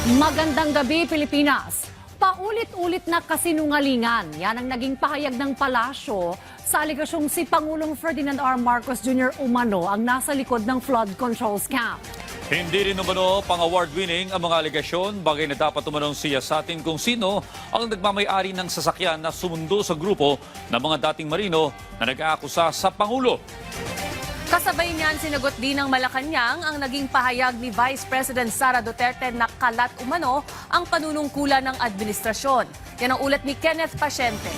Magandang gabi, Pilipinas. Paulit-ulit na kasinungalingan. Yan ang naging pahayag ng palasyo sa aligasyong si Pangulong Ferdinand R. Marcos Jr. umano ang nasa likod ng flood control scam. Hindi rin umano pang-award-winning ang mga aligasyon, bagay na dapat umanong siya sa atin kung sino ang nagmamay-ari ng sasakyan na sumundo sa grupo ng mga dating marino na nag-aakusa sa Pangulo. Kasabay niyan, sinagot din ng Malacanang ang naging pahayag ni Vice President Sara Duterte na kalat umano ang panunungkulan ng administrasyon. Yan ang ulat ni Kenneth Pasyente.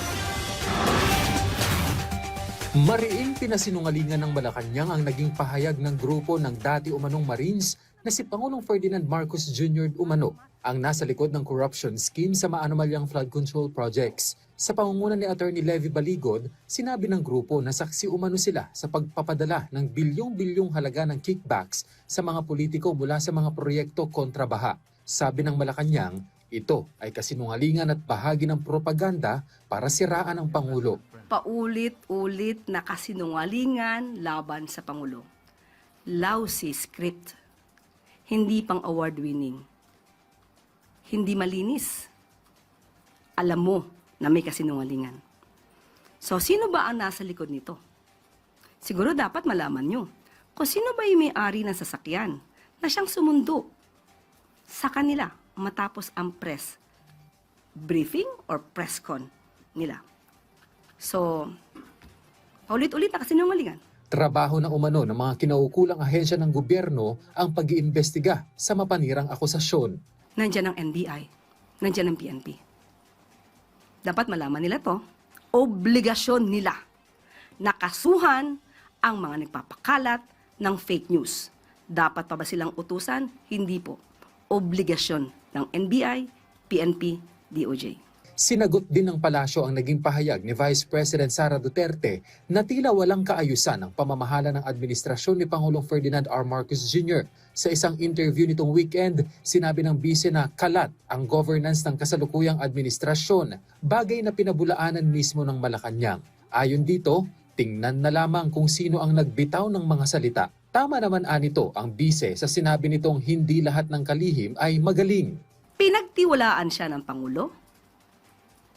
Mariing pinasinungalingan ng Malacanang ang naging pahayag ng grupo ng dati umanong Marines na si Pangulong Ferdinand Marcos Jr. umano ang nasa likod ng corruption scheme sa maanumalyang flood control projects. Sa pangunguna ni Attorney Levy Baligod, sinabi ng grupo na saksi umano sila sa pagpapadala ng bilyong-bilyong halaga ng kickbacks sa mga politiko mula sa mga proyekto kontra baha. Sabi ng Malacanang, ito ay kasinungalingan at bahagi ng propaganda para siraan ang Pangulo. Paulit-ulit na kasinungalingan laban sa Pangulo. Lousy script. Hindi pang award-winning. Hindi malinis. Alam mo na may kasinungalingan. So, sino ba ang nasa likod nito? Siguro dapat malaman nyo kung sino ba yung may-ari ng sasakyan na siyang sumundo sa kanila matapos ang press briefing or press con nila. So, paulit-ulit na kasinungalingan. Trabaho na umano ng mga kinaukulang ahensya ng gobyerno ang pag-iimbestiga sa mapanirang akusasyon. Nandiyan ang NBI, nandiyan ang PNP. Dapat malaman nila to, obligasyon nila na kasuhan ang mga nagpapakalat ng fake news. Dapat pa ba silang utusan? Hindi po. Obligasyon ng NBI, PNP, DOJ. Sinagot din ng palasyo ang naging pahayag ni Vice President Sara Duterte na tila walang kaayusan ang pamamahala ng administrasyon ni Pangulong Ferdinand R. Marcos Jr. Sa isang interview nitong weekend, sinabi ng bise na kalat ang governance ng kasalukuyang administrasyon, bagay na pinabulaanan mismo ng Malacanang. Ayon dito, tingnan na lamang kung sino ang nagbitaw ng mga salita. Tama naman anito ang bise sa sinabi nitong hindi lahat ng kalihim ay magaling. Pinagtiwalaan siya ng Pangulo.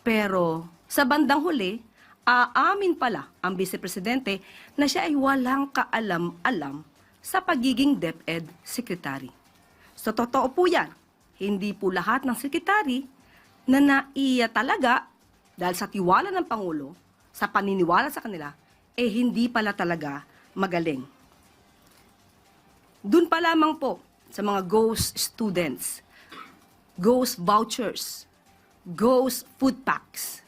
Pero sa bandang huli, aamin pala ang Vice Presidente na siya ay walang kaalam-alam sa pagiging DepEd Secretary. So totoo po yan, hindi po lahat ng sekretary na naiya talaga dahil sa tiwala ng Pangulo, sa paniniwala sa kanila, hindi pala talaga magaling. Doon pa lamang po sa mga ghost students, ghost vouchers, ghost food packs,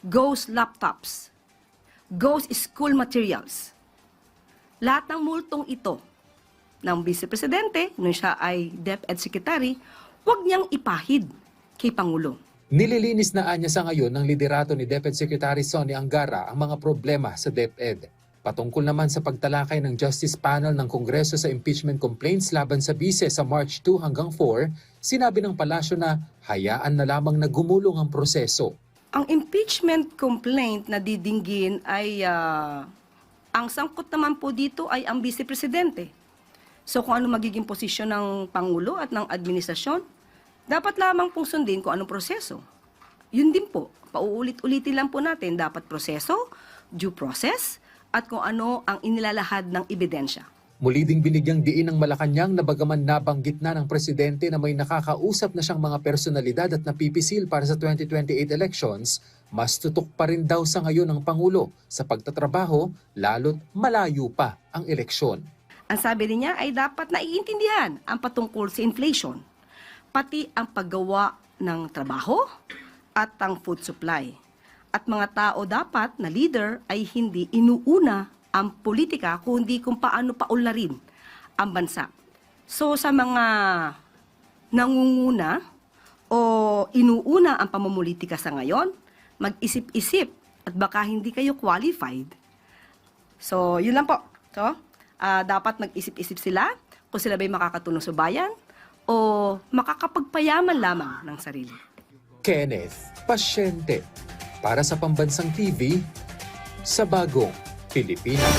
ghost laptops, ghost school materials. Lahat ng multong ito ng Vice Presidente, nung siya ay DepEd Secretary, huwag niyang ipahid kay Pangulo. Nililinis na anya sa ngayon ng liderato ni DepEd Secretary Sonny Angara ang mga problema sa DepEd. Patungkol naman sa pagtalakay ng Justice Panel ng Kongreso sa impeachment complaints laban sa bise sa March 2 hanggang 4, sinabi ng palasyo na hayaan na lamang na gumulong ang proseso. Ang impeachment complaint na didinggin ay, ang sangkot naman po dito ay ang Vice Presidente. So kung ano magiging posisyon ng Pangulo at ng administrasyon, dapat lamang pong sundin kung anong proseso. Yun din po, pauulit-ulitin lang po natin, dapat proseso, due process, at kung ano ang inilalahad ng ebidensya. Muli ding binigyang diin ng Malacanang na bagaman nabanggit na ng presidente na may nakakausap na siyang mga personalidad at napipisil para sa 2028 elections, mas tutok pa rin daw sa ngayon ang Pangulo sa pagtatrabaho lalo't malayo pa ang eleksyon. Ang sabi niya ay dapat naiintindihan ang patungkol sa inflation, pati ang paggawa ng trabaho at ang food supply. At mga tao dapat na leader ay hindi inuuna ang politika kundi kung paano paunlarin ang bansa. So sa mga nangunguna o inuuna ang pamumulitika sa ngayon, mag-isip-isip at baka hindi kayo qualified. So yun lang po. So, dapat mag-isip-isip sila kung sila ba'y makakatulong sa bayan o makakapagpayaman lamang ng sarili. Kenneth Pasyente para sa Pambansang TV sa Bagong Pilipinas.